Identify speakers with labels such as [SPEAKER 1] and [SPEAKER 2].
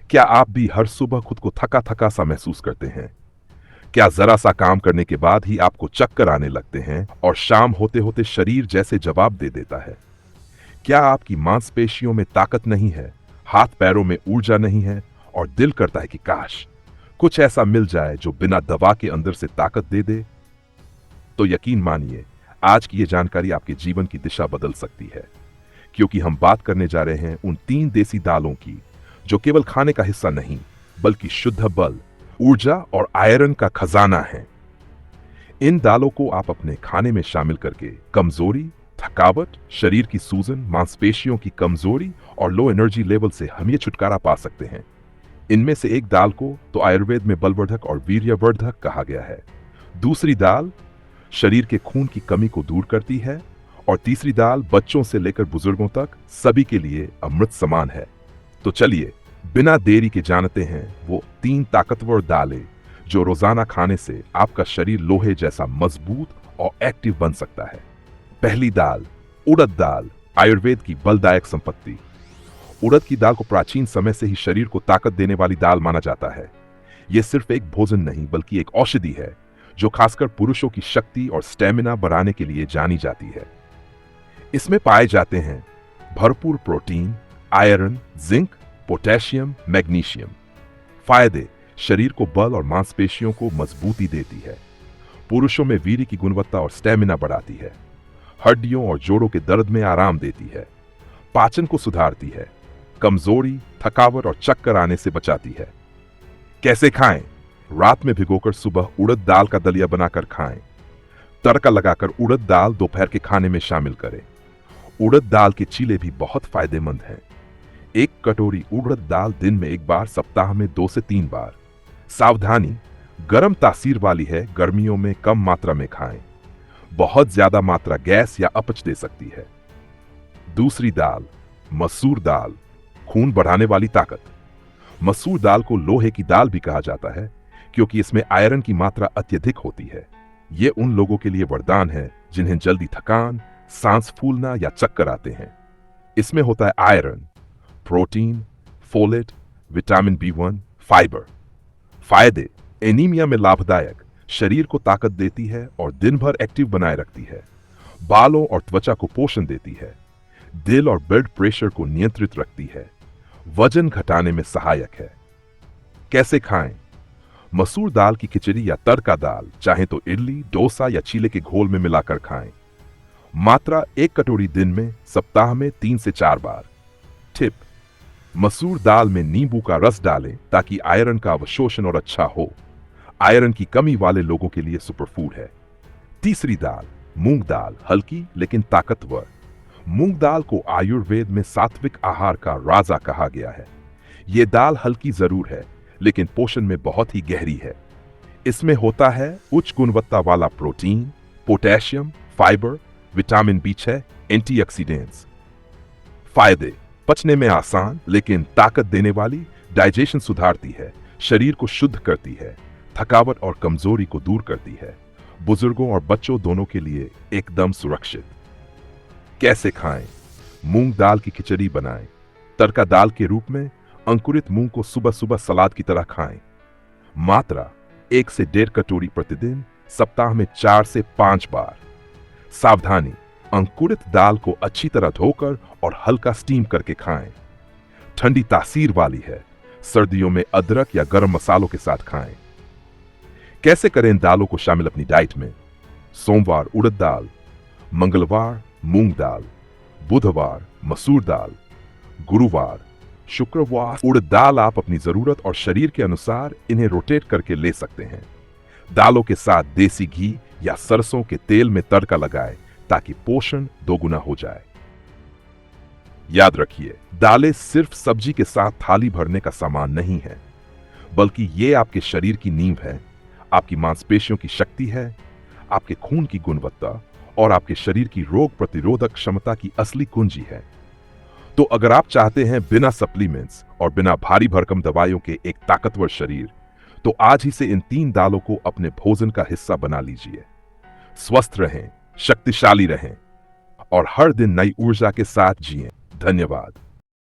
[SPEAKER 1] क्या आप भी हर सुबह खुद को थका थका सा महसूस करते हैं? क्या जरा सा काम करने के बाद ही आपको चक्कर आने लगते हैं और शाम होते होते शरीर जैसे जवाब दे देता है? क्या आपकी मांसपेशियों में ताकत नहीं है, हाथ पैरों में ऊर्जा नहीं है और दिल करता है कि काश कुछ ऐसा मिल जाए जो बिना दवा के अंदर से ताकत दे दे? तो यकीन मानिए, आज की ये जानकारी आपके जीवन की दिशा बदल सकती है, क्योंकि हम बात करने जा रहे हैं उन 3 देसी दालों की जो केवल खाने का हिस्सा नहीं, बल्कि शुद्ध बल, ऊर्जा और आयरन का खजाना है। इन दालों को आप अपने खाने में शामिल करके कमजोरी, थकावट, शरीर की सूजन, मांसपेशियों की कमजोरी और लो एनर्जी लेवल से हम ये छुटकारा पा सकते हैं। इनमें से एक दाल को तो आयुर्वेद में बलवर्धक और वीर्यवर्धक कहा गया है। दूसरी दाल शरीर के खून की कमी को दूर करती है और तीसरी दाल बच्चों से लेकर बुजुर्गों तक सभी के लिए अमृत समान है। तो चलिए बिना देरी के जानते हैं वो 3 ताकतवर दालें जो रोजाना खाने से आपका शरीर लोहे जैसा मजबूत और एक्टिव बन सकता है। पहली दाल, उड़द दाल, आयुर्वेद की बलदायक संपत्ति। उड़द की दाल को प्राचीन समय से ही शरीर को ताकत देने वाली दाल माना जाता है। यह सिर्फ एक भोजन नहीं बल्कि एक औषधि है जो खासकर पुरुषों की शक्ति और स्टेमिना बढ़ाने के लिए जानी जाती है। इसमें पाए जाते हैं भरपूर protein, iron, zinc, potassium, magnesium. फायदे: शरीर को बल और मांसपेशियों को मजबूती देती है, पुरुषों में वीर्य की गुणवत्ता और स्टेमिना बढ़ाती है, हड्डियों और जोड़ों के दर्द में आराम देती है, पाचन को सुधारती है, कमजोरी, थकावट और चक्कर आने से बचाती है। कैसे खाएं? रात में भिगोकर सुबह उड़द दाल का दलिया बनाकर खाएं। तड़का लगाकर उड़द दाल दोपहर के खाने में शामिल करें। उड़द दाल के चीले भी बहुत फायदेमंद हैं। 1 कटोरी उड़द दाल दिन में 1 बार, सप्ताह में 2 से 3 बार। सावधानी, गर्म तासीर वाली है, गर्मियों में कम मात्रा में खाएं। बहुत ज्यादा मात्रा गैस या अपच दे सकती है। दूसरी दाल, मसूर दाल, खून बढ़ाने वाली ताकत। मसूर दाल को लोहे की दाल भी कहा जाता है क्योंकि इसमें आयरन की मात्रा अत्यधिक होती है। ये उन लोगों के लिए वरदान है जिन्हें जल्दी थकान, सांस फूलना या चक्कर आते हैं। इसमें होता है iron, protein, folate, vitamin B1, fibre. फायदे: एनीमिया में लाभदायक, शरीर को ताकत देती है और दिन भर एक्टिव बनाए रखती है। बालों और त्वचा को पोषण देती है, दिल और ब्लड प्रेशर को नियंत्रित रखती है, वजन घटाने में सहायक है। कैसे खाएं? मसूर दाल की खिचड़ी या तड़का दाल, चाहे तो इडली, डोसा या चीले के घोल में मिलाकर खाएं। मात्रा 1 कटोरी दिन में, सप्ताह में 3 से 4 बार। टिप: मसूर दाल में नींबू का रस डालें ताकि आयरन का अवशोषण और अच्छा हो। आयरन की कमी वाले लोगों के लिए सुपरफूड है। तीसरी दाल, मूंग दाल, हल्की लेकिन ताकतवर। मूंग दाल को आयुर्वेद में सात्विक आहार का राजा कहा गया है। यह दाल हल्की जरूर है लेकिन पोषण में बहुत ही गहरी है। इसमें होता है उच्च गुणवत्ता वाला protein, potassium, fibre, vitamin B6, antioxidants. फायदे: पचने में आसान लेकिन ताकत देने वाली, डाइजेशन सुधारती है, शरीर को शुद्ध करती है, थकावट और कमजोरी को दूर करती है, बुजुर्गों और बच्चों दोनों के लिए एकदम सुरक्षित। कैसे खाएं? मूंग दाल की खिचड़ी बनाएं। तड़का दाल के रूप में अंकुरित मूंग को सुबह सुबह सलाद की तरह खाएं। मात्रा 1 से 1.5 कटोरी प्रतिदिन, सप्ताह में 4 से 5 बार। सावधानी, अंकुरित दाल को अच्छी तरह धोकर और हल्का स्टीम करके खाएं। ठंडी तासीर वाली है, सर्दियों में अदरक या गरम मसालों के साथ खाएं। कैसे करें इन दालों को शामिल अपनी डाइट में? सोमवार उड़द दाल, मंगलवार मूंग दाल, बुधवार मसूर दाल, गुरुवार, शुक्रवार उड़द दाल। आप अपनी जरूरत और शरीर के अनुसार इन्हें रोटेट करके ले सकते हैं। दालों के साथ देसी घी या सरसों के तेल में तड़का लगाएं ताकि पोषण दोगुना हो जाए। याद रखिए, दालें सिर्फ सब्जी के साथ थाली भरने का सामान नहीं है, बल्कि ये आपके शरीर की नींव है, आपकी मांसपेशियों की शक्ति है, आपके खून की गुणवत्ता और आपके शरीर की रोग प्रतिरोधक क्षमता की असली कुंजी है। तो अगर आप चाहते हैं बिना सप्लीमेंट्स और बिना भारी भरकम दवाइयों के एक ताकतवर शरीर, तो आज ही से इन 3 दालों को अपने भोजन का हिस्सा बना लीजिए। स्वस्थ रहें, शक्तिशाली रहें और हर दिन नई ऊर्जा के साथ जिएं। धन्यवाद।